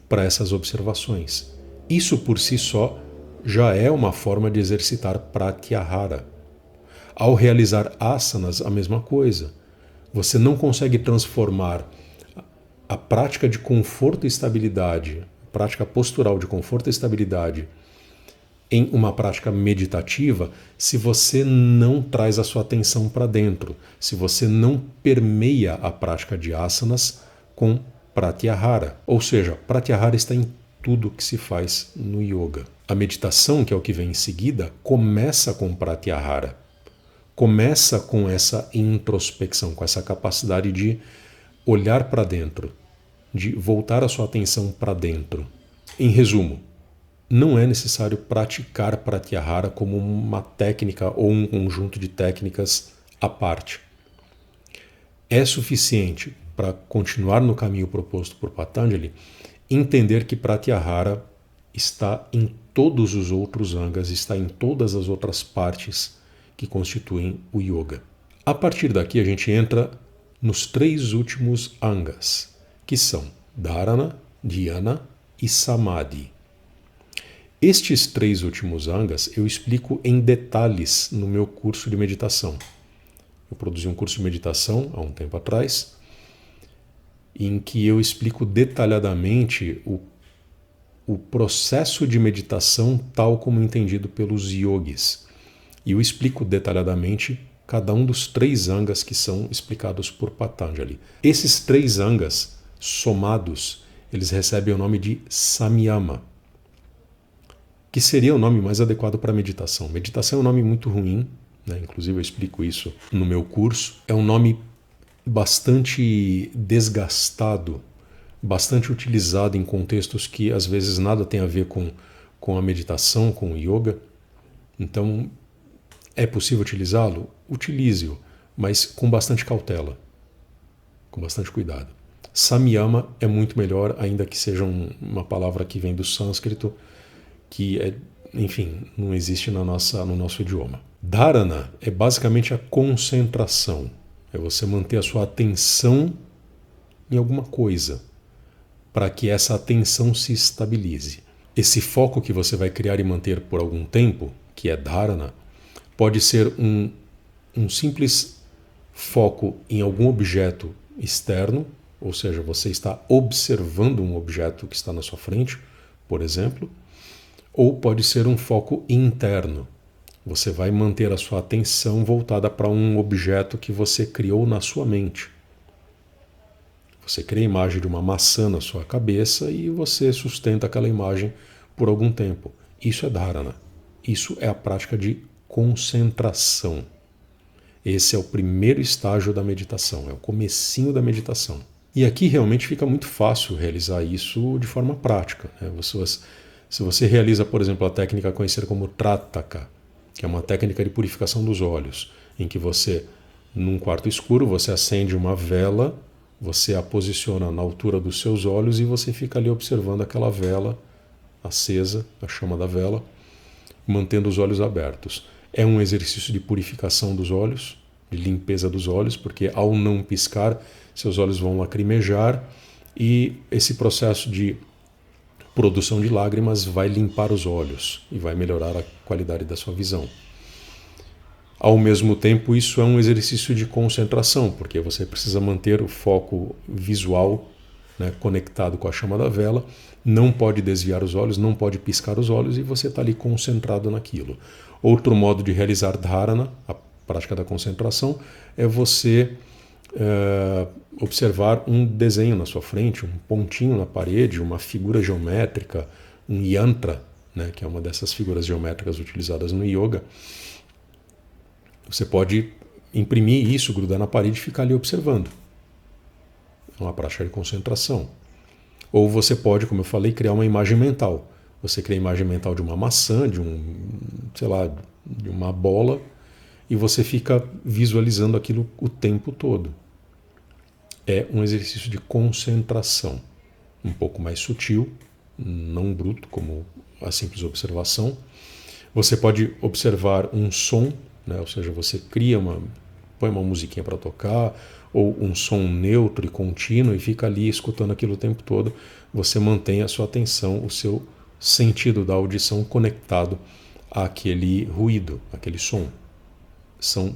para essas observações. Isso por si só já é uma forma de exercitar pratyahara. Ao realizar asanas, a mesma coisa. Você não consegue transformar a prática de conforto e estabilidade, a prática postural de conforto e estabilidade, em uma prática meditativa se você não traz a sua atenção para dentro, se você não permeia a prática de asanas com pratyahara. Ou seja, pratyahara está em tudo que se faz no yoga. A meditação, que é o que vem em seguida, começa com pratyahara. Começa com essa introspecção, com essa capacidade de olhar para dentro, de voltar a sua atenção para dentro. Em resumo, não é necessário praticar pratyahara como uma técnica ou um conjunto de técnicas à parte. É suficiente para continuar no caminho proposto por Patanjali entender que pratyahara está em todos os outros angas, está em todas as outras partes que constituem o yoga. A partir daqui a gente entra nos 3 últimos angas, que são dharana, dhyana e samadhi. Estes 3 últimos angas eu explico em detalhes no meu curso de meditação. Eu produzi um curso de meditação há um tempo atrás, em que eu explico detalhadamente o processo de meditação tal como entendido pelos yogis. E eu explico detalhadamente cada um dos 3 angas que são explicados por Patanjali. Esses 3 angas somados, eles recebem o nome de samyama, que seria o nome mais adequado para meditação. Meditação é um nome muito ruim, né? Inclusive eu explico isso no meu curso. É um nome bastante desgastado, bastante utilizado em contextos que às vezes nada tem a ver com a meditação, com o yoga. Então, é possível utilizá-lo? Utilize-o, mas com bastante cautela, com bastante cuidado. Samyama é muito melhor, ainda que seja uma palavra que vem do sânscrito, que enfim, não existe no nosso idioma. Dharana é basicamente a concentração, é você manter a sua atenção em alguma coisa, para que essa atenção se estabilize. Esse foco que você vai criar e manter por algum tempo, que é dharana, pode ser um simples foco em algum objeto externo, ou seja, você está observando um objeto que está na sua frente, por exemplo, ou pode ser um foco interno. Você vai manter a sua atenção voltada para um objeto que você criou na sua mente. Você cria a imagem de uma maçã na sua cabeça e você sustenta aquela imagem por algum tempo. Isso é dharana. Isso é a prática de concentração. Esse é o primeiro estágio da meditação, é o comecinho da meditação. E aqui realmente fica muito fácil realizar isso de forma prática, né? Se você realiza, por exemplo, a técnica conhecida como Trataka, que é uma técnica de purificação dos olhos, em que você, num quarto escuro, você acende uma vela, você a posiciona na altura dos seus olhos e você fica ali observando aquela vela acesa, a chama da vela, mantendo os olhos abertos. É um exercício de purificação dos olhos, de limpeza dos olhos, porque ao não piscar, seus olhos vão lacrimejar e esse processo de produção de lágrimas vai limpar os olhos e vai melhorar a qualidade da sua visão. Ao mesmo tempo, isso é um exercício de concentração, porque você precisa manter o foco visual, né, conectado com a chama da vela, não pode desviar os olhos, não pode piscar os olhos e você está ali concentrado naquilo. Outro modo de realizar dharana, a prática da concentração, é você observar um desenho na sua frente, um pontinho na parede, uma figura geométrica, um yantra, né, que é uma dessas figuras geométricas utilizadas no yoga. Você pode imprimir isso, grudar na parede e ficar ali observando. É uma prática de concentração. Ou você pode, como eu falei, criar uma imagem mental. Você cria a imagem mental de uma maçã, de de uma bola, e você fica visualizando aquilo o tempo todo. É um exercício de concentração, um pouco mais sutil, não bruto como a simples observação. Você pode observar um som, né? Ou seja, você põe uma musiquinha para tocar, ou um som neutro e contínuo e fica ali escutando aquilo o tempo todo. Você mantém a sua atenção, o seu sentido da audição conectado àquele ruído, àquele som. São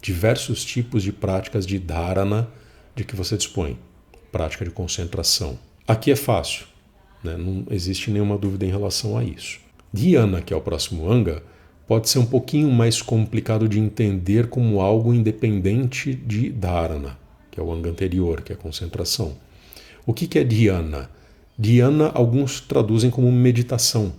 diversos tipos de práticas de dharana de que você dispõe. Prática de concentração. Aqui é fácil, né? Não existe nenhuma dúvida em relação a isso. Dhyana, que é o próximo anga, pode ser um pouquinho mais complicado de entender como algo independente de dharana, que é o anga anterior, que é a concentração. O que é dhyana? Dhyana alguns traduzem como meditação,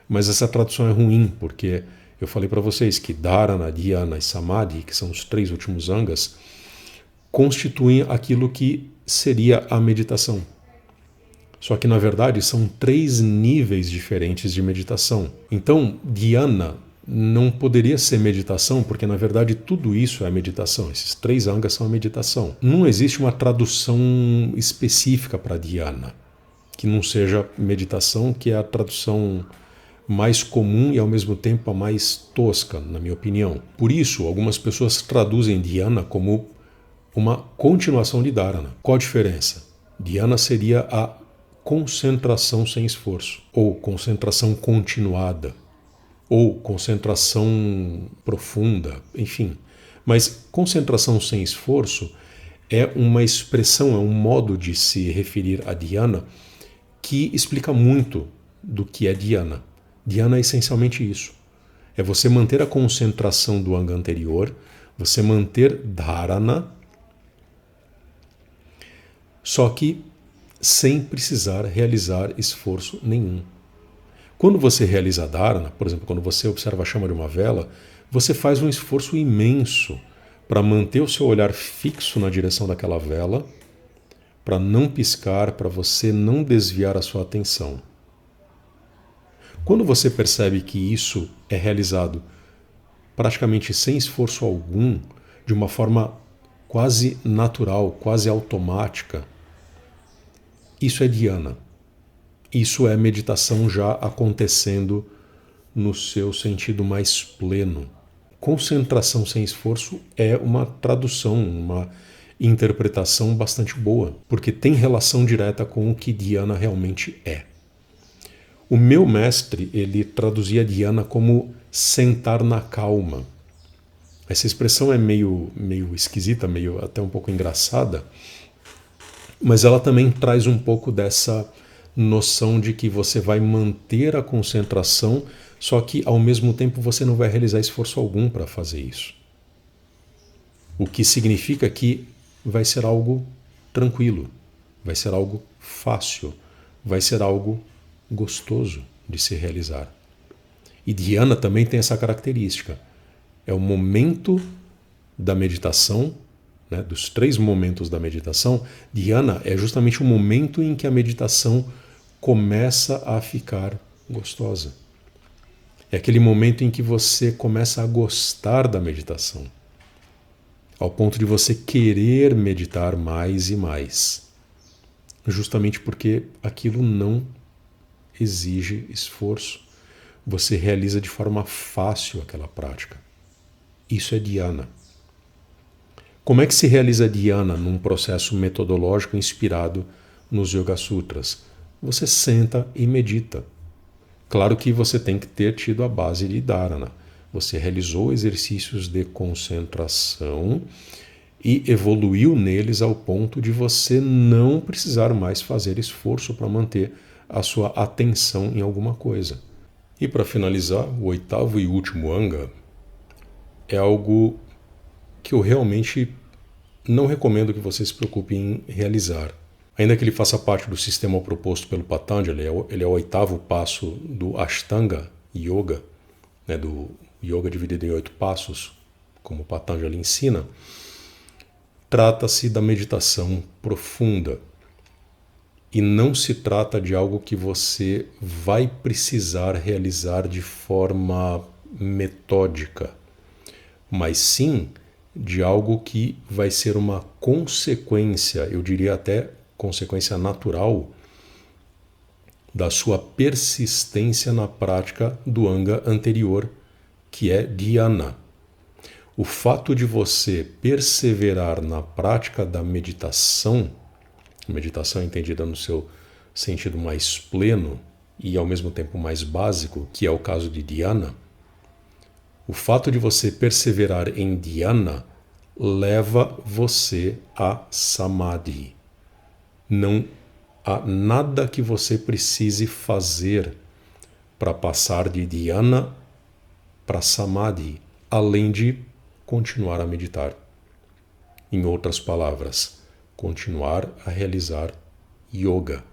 mas essa tradução é ruim, porque eu falei para vocês que dharana, dhyana e samadhi, que são os 3 últimos angas, constituem aquilo que seria a meditação. Só que, na verdade, são 3 níveis diferentes de meditação. Então, dhyana não poderia ser meditação, porque, na verdade, tudo isso é meditação. Esses 3 angas são a meditação. Não existe uma tradução específica para dhyana, que não seja meditação, que é a tradução mais comum e, ao mesmo tempo, a mais tosca, na minha opinião. Por isso, algumas pessoas traduzem dhyana como uma continuação de dharana. Qual a diferença? Dhyana seria a concentração sem esforço, ou concentração continuada, ou concentração profunda, enfim. Mas concentração sem esforço é uma expressão, é um modo de se referir a dhyana que explica muito do que é dhyana. Dhyana é essencialmente isso. É você manter a concentração do anga anterior, você manter dharana, só que sem precisar realizar esforço nenhum. Quando você realiza a dharana, por exemplo, quando você observa a chama de uma vela, você faz um esforço imenso para manter o seu olhar fixo na direção daquela vela, para não piscar, para você não desviar a sua atenção. Quando você percebe que isso é realizado praticamente sem esforço algum, de uma forma quase natural, quase automática, isso é dhyana. Isso é meditação já acontecendo no seu sentido mais pleno. Concentração sem esforço é uma tradução, uma interpretação bastante boa, porque tem relação direta com o que dhyana realmente é. O meu mestre, ele traduzia dhyana como sentar na calma. Essa expressão é meio esquisita, meio até um pouco engraçada, mas ela também traz um pouco dessa noção de que você vai manter a concentração, só que ao mesmo tempo você não vai realizar esforço algum para fazer isso. O que significa que vai ser algo tranquilo, vai ser algo fácil, vai ser algo gostoso de se realizar. E dhyana também tem essa característica. É o momento da meditação, né, dos 3 momentos da meditação. Dhyana é justamente o momento em que a meditação começa a ficar gostosa. É aquele momento em que você começa a gostar da meditação, ao ponto de você querer meditar mais e mais, justamente porque aquilo não exige esforço. Você realiza de forma fácil aquela prática. Isso é dhyana. Como é que se realiza dhyana num processo metodológico inspirado nos Yoga Sutras? você senta e medita. Claro que você tem que ter tido a base de dharana. Você realizou exercícios de concentração e evoluiu neles ao ponto de você não precisar mais fazer esforço para manter a sua atenção em alguma coisa. E para finalizar, o oitavo e último anga é algo que eu realmente não recomendo que você se preocupe em realizar. Ainda que ele faça parte do sistema proposto pelo Patanjali, ele é o oitavo passo do Ashtanga Yoga, né, do Yoga dividido em 8 passos, como o Patanjali ensina. Trata-se da meditação profunda. E não se trata de algo que você vai precisar realizar de forma metódica, mas sim de algo que vai ser uma consequência, eu diria até consequência natural, da sua persistência na prática do anga anterior, que é dhyana. O fato de você perseverar na prática da meditação entendida no seu sentido mais pleno e ao mesmo tempo mais básico, que é o caso de dhyana, o fato de você perseverar em dhyana leva você a samadhi. Não há nada que você precise fazer para passar de dhyana para samadhi, além de continuar a meditar. Em outras palavras, continuar a realizar yoga.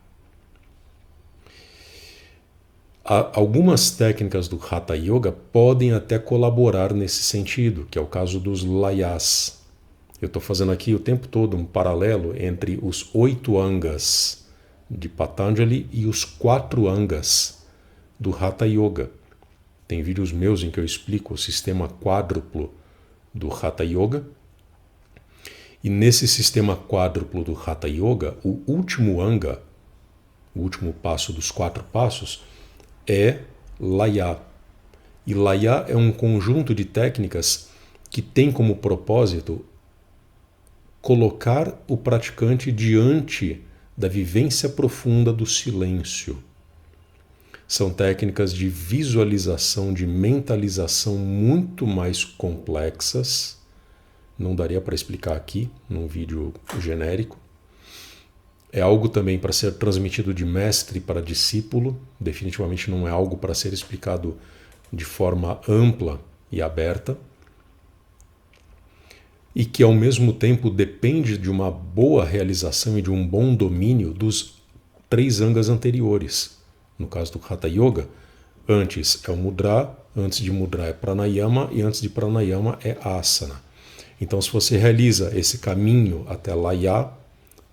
Algumas técnicas do Hatha Yoga podem até colaborar nesse sentido, que é o caso dos layas. Eu estou fazendo aqui o tempo todo um paralelo entre os 8 angas de Patanjali e os 4 angas do Hatha Yoga. Tem vídeos meus em que eu explico o sistema quádruplo do Hatha Yoga. E nesse sistema quádruplo do Hatha Yoga, o último anga, o último passo dos 4 passos, é Laya. E Laya é um conjunto de técnicas que tem como propósito colocar o praticante diante da vivência profunda do silêncio. São técnicas de visualização, de mentalização muito mais complexas. Não daria para explicar aqui num vídeo genérico. É algo também para ser transmitido de mestre para discípulo. Definitivamente não é algo para ser explicado de forma ampla e aberta. E que ao mesmo tempo depende de uma boa realização e de um bom domínio dos 3 angas anteriores. No caso do Hatha Yoga, antes é o mudra, antes de mudra é pranayama e antes de pranayama é asana. Então, se você realiza esse caminho até Laya,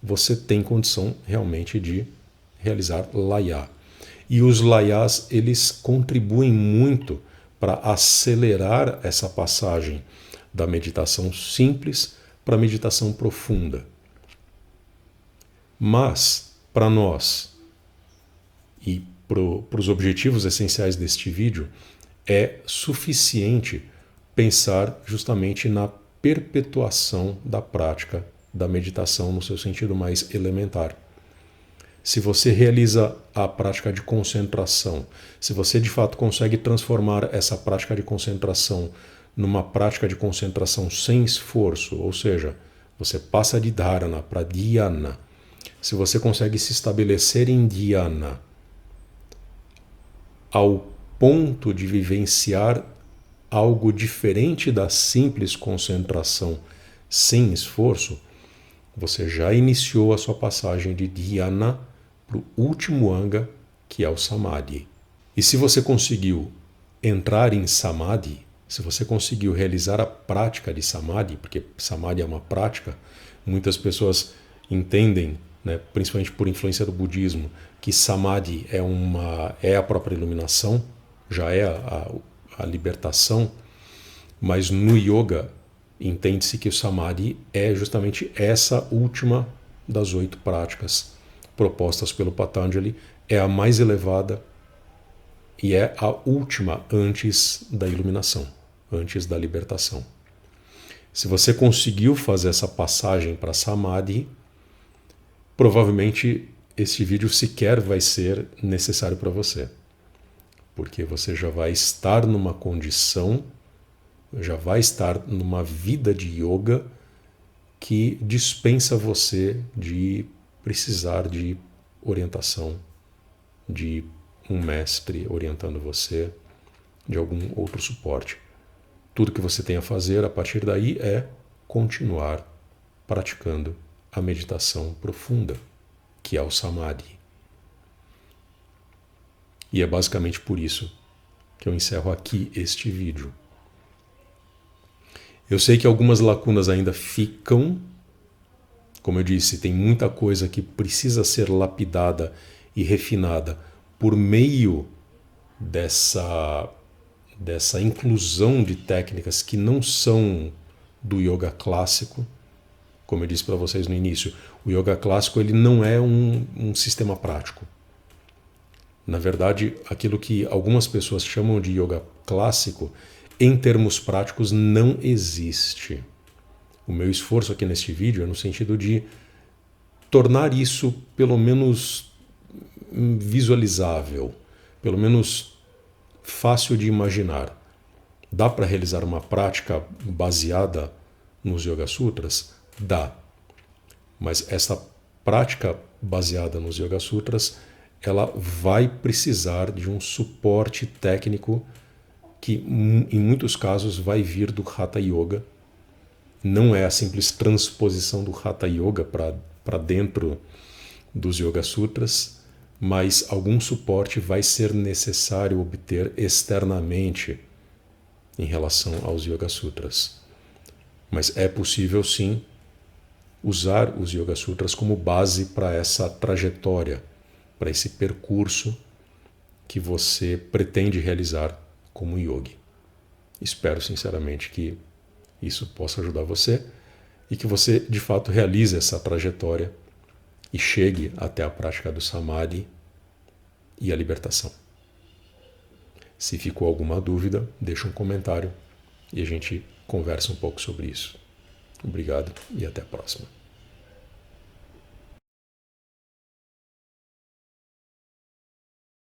você tem condição realmente de realizar Laya. E os Layas, eles contribuem muito para acelerar essa passagem da meditação simples para a meditação profunda. Mas, para nós, e para os objetivos essenciais deste vídeo, é suficiente pensar justamente na perpetuação da prática da meditação no seu sentido mais elementar. Se você realiza a prática de concentração, se você de fato consegue transformar essa prática de concentração numa prática de concentração sem esforço, ou seja, você passa de dharana para dhyana, se você consegue se estabelecer em dhyana ao ponto de vivenciar algo diferente da simples concentração sem esforço, você já iniciou a sua passagem de dhyana para o último anga, que é o samadhi. E se você conseguiu entrar em samadhi, se você conseguiu realizar a prática de samadhi, porque samadhi é uma prática, muitas pessoas entendem, né, principalmente por influência do budismo, que samadhi é a própria iluminação, já é a libertação, mas no yoga entende-se que o samadhi é justamente essa última das 8 práticas propostas pelo Patanjali, é a mais elevada e é a última antes da iluminação, antes da libertação. Se você conseguiu fazer essa passagem para samadhi, provavelmente este vídeo sequer vai ser necessário para você, porque você já vai estar numa condição, já vai estar numa vida de yoga que dispensa você de precisar de orientação, de um mestre orientando você, de algum outro suporte. Tudo que você tem a fazer a partir daí é continuar praticando a meditação profunda, que é o Samadhi. E é basicamente por isso que eu encerro aqui este vídeo. Eu sei que algumas lacunas ainda ficam. Como eu disse, tem muita coisa que precisa ser lapidada e refinada por meio dessa inclusão de técnicas que não são do yoga clássico. Como eu disse para vocês no início, o yoga clássico ele não é um sistema prático. Na verdade, aquilo que algumas pessoas chamam de yoga clássico, em termos práticos, não existe. O meu esforço aqui neste vídeo é no sentido de tornar isso pelo menos visualizável, pelo menos fácil de imaginar. Dá para realizar uma prática baseada nos Yoga Sutras? Dá. Mas essa prática baseada nos Yoga Sutras, ela vai precisar de um suporte técnico que, em muitos casos, vai vir do Hatha Yoga. Não é a simples transposição do Hatha Yoga para dentro dos Yoga Sutras, mas algum suporte vai ser necessário obter externamente em relação aos Yoga Sutras. Mas é possível, sim, usar os Yoga Sutras como base para essa trajetória, para esse percurso que você pretende realizar como yogi. Espero sinceramente que isso possa ajudar você e que você de fato realize essa trajetória e chegue até a prática do Samadhi e a libertação. Se ficou alguma dúvida, deixa um comentário e a gente conversa um pouco sobre isso. Obrigado e até a próxima.